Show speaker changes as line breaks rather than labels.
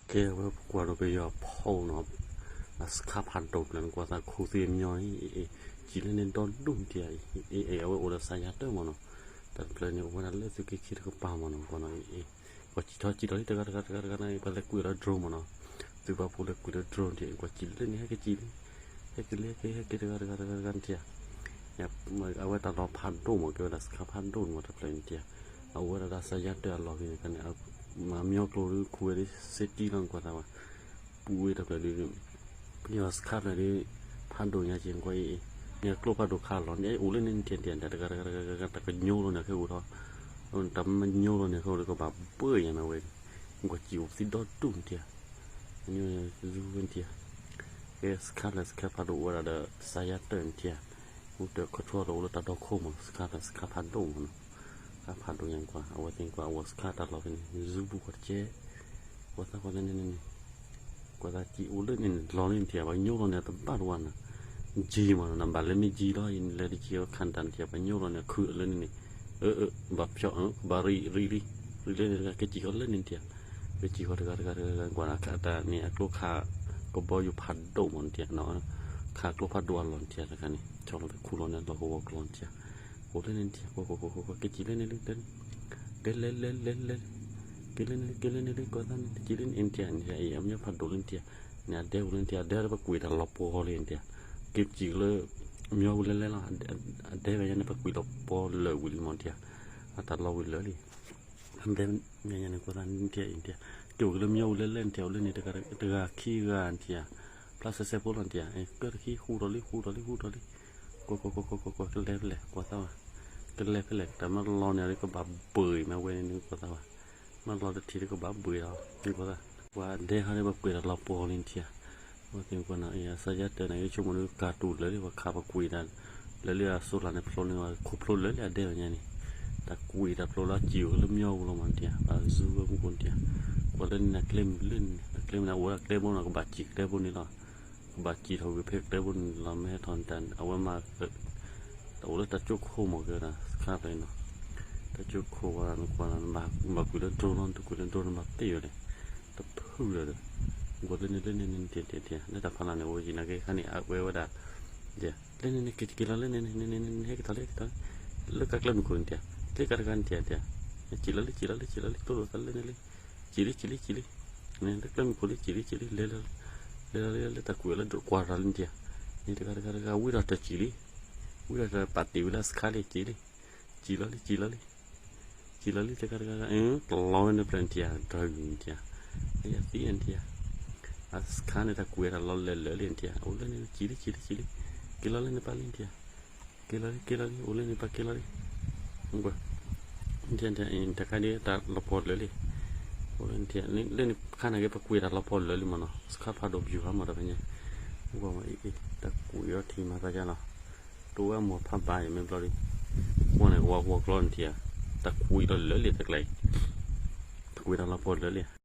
que cuando que yo pau no scapando plan quando così noi ci ne don dum dia e ora sai ya to mono ta plan ni ora le su che ci ko pa mono kono ko ci to ta ga na pa le ku ra drone mono tu ba pu le ku ra drone dia ko ci le ni ke ci ke le ke ga dia ya awa ta lo pan do mo ke da scapando mo ta plan dia awa da sai ya to lo ke kan ma mio to ku re seti lang ko ta wa pu da le ni was ka le pan do nya jin ko eเนี่ยกลัวปลาดุกขาหลอนไอ้อูเล่นเตียนๆแต่ก็โยโลเนี่ยคืออูทอมันตำมันโยโลเนี่ยเขาเลยก็แบบเปื่อยอย่างนั้นเว้ยมันก็จิ๋วสิดอตุ้มเตียนี่รูเป็นเตียเอสคาร์ลสคาพาดูว่าเดสายเตอร์เตียอูเดก็ทั่วเราเลยตัดดอกโคมสคาร์ลสคาพาดูมันคาพาดูยังกว่าเอาไว้ยังกว่าเอาสคาร์ลเราเป็นรูบุกเจว่าถ้าคนนี้กว่าจิ๋วเล่นนี่ร้อนเตียว่าโยโลเนี่ยตั้งบ้านวันนะจีมันนำบัลเลมีจีแล้วอินเลดิเคียวคันตันเทียบโยโลเนี่ยคือเล่นนี่แบบเจาะบารีเล่นก็จีเขาเล่นนี่เทียไปจีเขากว่าคาตานี่กลัวขาก็บ่อยู่พัดโดมันเทียเนาะขากลัวพัดดวนหล่นเทียแล้วกันนี่ชอบไปคูหล่นเนี่ยเราก็วอกหล่นเทียโหเล่นนี่เทียโหก็จีเล่นก็เล่นก็ตันจีเล่นอินเทียนี่ไอ้อำเนี่ยพัดโดเล่นเทียเนี่ยเดวเล่นเทียเดวไปคุยแต่ลบโปเล่นเทียกิบจิกเลยมีเอาเล่นๆล่ะเดวยังไปคุยลบโปเลยวิลมอนเทียตัดเราวิลเลยทำเดวยังก็ตันเทียอินเทียเกี่ยวกับมีเอาเล่นๆเที่ยวเล่นนี่แต่ก็ขี้กันเทียพลาสเซปอลเทียก็ขี้คู่ดอลี่ก็เล่นเลยก็ตาก็เล่นแต่มันรอเนี่ยก็แบบเบื่อมาเว้ยนี่ก็ตามันรอทีก็แบบเบื่อแล้วนี่ก็ตาว่าเดวเขาได้แบบคุยแต่เราโปเล่นเทียว่าถึงกว่านะสายเตอร์ในช่วงมันกาตูเลยว่าขับคุยดันแล้วเรือสุราในพลนี่ว่าคุพลเลยเดี๋ยวนี้นี่แต่คุยแต่พลละจิ๋วแล้วมีเอาลงมันเดียบาซูก็มุคนเดียว่าเล่นนักเล่นนะว่าเล่นบนก็บาดจิกได้บนนี่ล่ะบาดจิกเขาไปเพกได้บนเราไม่ให้ทอนตันเอาไว้มาแต่ว่าตะจุกโคหมดเลยนะข้าไปเนาะตะจุกโคว่ามาคุยเรื่องโดนตุคุยเรื่องโดนมาตีเลยแต่พูดเลยกว่าเล่นเตียแล้วแต่พลังเนี่ยโอ้ยนะแกคันนี้เววดาเดี๋ยวเล่นนี่กินแล้วเล่นนี่ให้กันเลิกกันเล่นคนเดียวเล่นกันเดียวจิลลิตัวกันเล่นเลยจิลิเนี่ยเล่นคนจิลิเล่นตะกุยแล้วดูกว่าเล่นเดียวนี่แต่กันวิราตจิลิวิราตปฏิวิลาสคาลิจิลิแต่กันลอยในแปลนเดียวดอยเดียวเนี่ยตีนเดียวAskan eta kuera lolle lentia olene chili kilale ne palentia kilale olene pa kilale ngwa ntia inta kadi ta lopor lele olentia lene kana ge pa kuera lopor lele mano skapa do biu ha mara banya ngwa ma ta kuera thi ma ta jana to wa mo pha ba me blori wona wa klon tia ta kuera lele ta klai kuera lopor lele